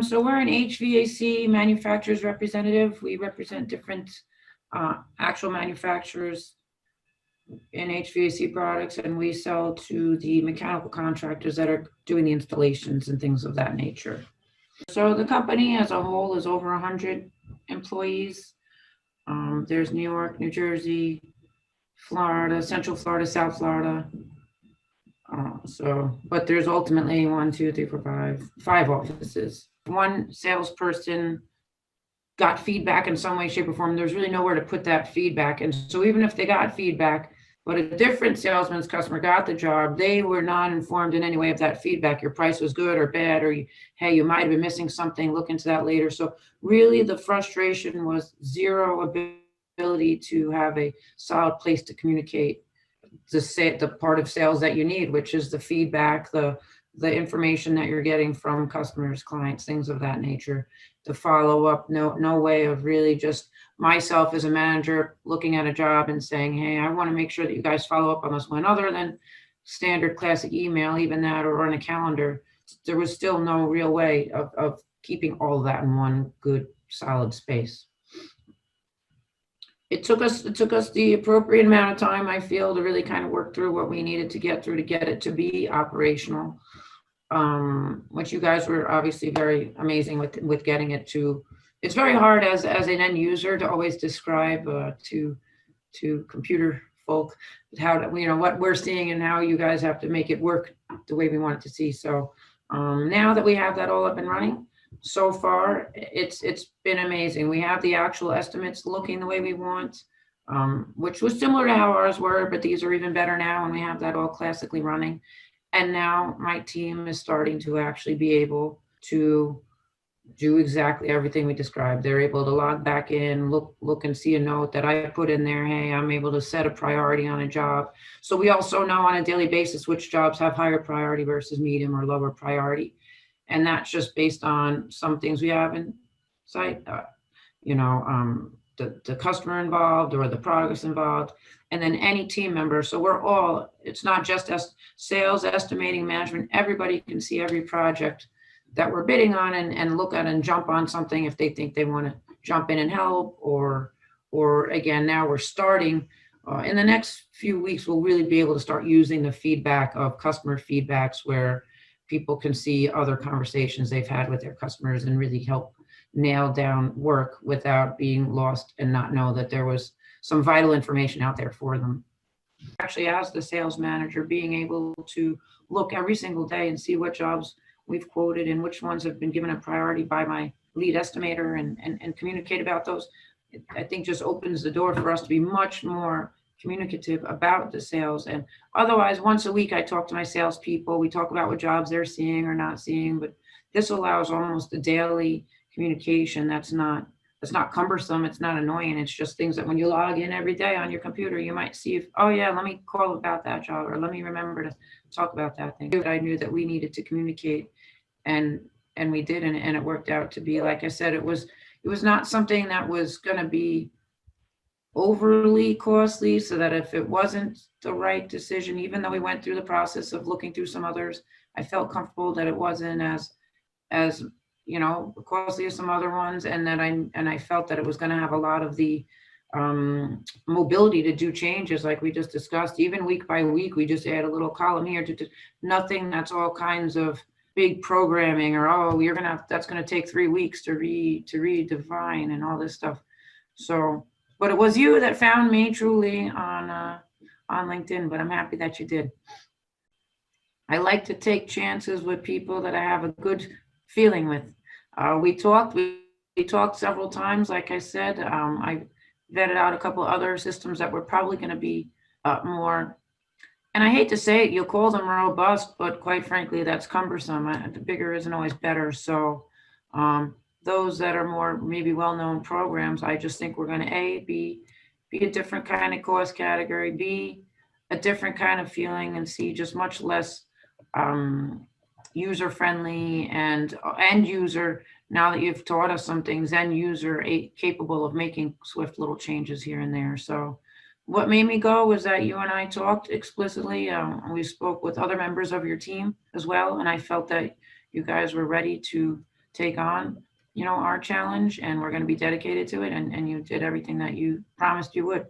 So we're an HVAC manufacturer's representative. We represent different actual manufacturers in HVAC products, and we sell to the mechanical contractors that are doing the installations and things of that nature. So the company as a whole is over 100 employees. There's New York, New Jersey, Florida, Central Florida, South Florida. But there's ultimately 5 offices. One salesperson got feedback in some way, shape, or form. There's really nowhere to put that feedback. And so even if they got feedback, but a different salesman's customer got the job, they were not informed in any way of that feedback. Your price was good or bad, or hey, you might have been missing something, look into that later. So really the frustration was zero ability to have a solid place to communicate the part of sales that you need, which is the feedback, the information that you're getting from customers, clients, things of that nature. The follow up, no way of really just myself as a manager looking at a job and saying, hey, I want to make sure that you guys follow up on this one, other than standard classic email, even that, or on a calendar. There was still no real way of keeping all of that in one good solid space. It took us the appropriate amount of time, I feel, to really kind of work through what we needed to get through to get it to be operational, which you guys were obviously very amazing with getting it to. It's very hard as an end user to always describe to computer folk how to, what we're seeing and how you guys have to make it work the way we want it to see. So now that we have that all up and running, so far it's been amazing. We have the actual estimates looking the way we want, which was similar to how ours were, but these are even better now, and we have that all classically running. And now my team is starting to actually be able to do exactly everything we described. They're able to log back in, look and see a note that I put in there. Hey, I'm able to set a priority on a job. So we also know on a daily basis which jobs have higher priority versus medium or lower priority. And that's just based on some things we have in sight, the customer involved or the progress involved, and then any team member. So it's not just us, sales, estimating, management, everybody can see every project that we're bidding on and look at and jump on something if they think they want to jump in and help, or again, now we're starting in the next few weeks, we'll really be able to start using the feedback of customer feedbacks where people can see other conversations they've had with their customers and really help nail down work without being lost and not know that there was some vital information out there for them. Actually, as the sales manager, being able to look every single day and see what jobs we've quoted and which ones have been given a priority by my lead estimator and communicate about those, I think just opens the door for us to be much more communicative about the sales. And otherwise, once a week, I talk to my salespeople. We talk about what jobs they're seeing or not seeing, but this allows almost a daily communication that's not cumbersome. It's not annoying. It's just things that when you log in every day on your computer, you might see if, oh yeah, let me call about that job, or let me remember to talk about that thing. I knew that we needed to communicate, and we did, and it worked out to be, like I said, it was not something that was going to be overly costly, so that if it wasn't the right decision, even though we went through the process of looking through some others, I felt comfortable that it wasn't as costly as some other ones, and that I felt that it was going to have a lot of the mobility to do changes like we just discussed. Even week by week, we just add a little column here to nothing that's all kinds of big programming, or that's going to take 3 weeks to redefine and all this stuff. So, but it was you that found me truly on LinkedIn, but I'm happy that you did. I like to take chances with people that I have a good feeling with. We talked several times. Like I said, I vetted out a couple other systems that were probably going to be more, and I hate to say it, you'll call them robust, but quite frankly, that's cumbersome. The bigger isn't always better. So those that are more maybe well-known programs, I just think we're going to be a different kind of cost category, B, a different kind of feeling, and C, just much less user-friendly and end user. Now that you've taught us some things, end user capable of making swift little changes here and there. So what made me go was that you and I talked explicitly. We spoke with other members of your team as well, and I felt that you guys were ready to take on, our challenge, and we're going to be dedicated to it. And you did everything that you promised you would.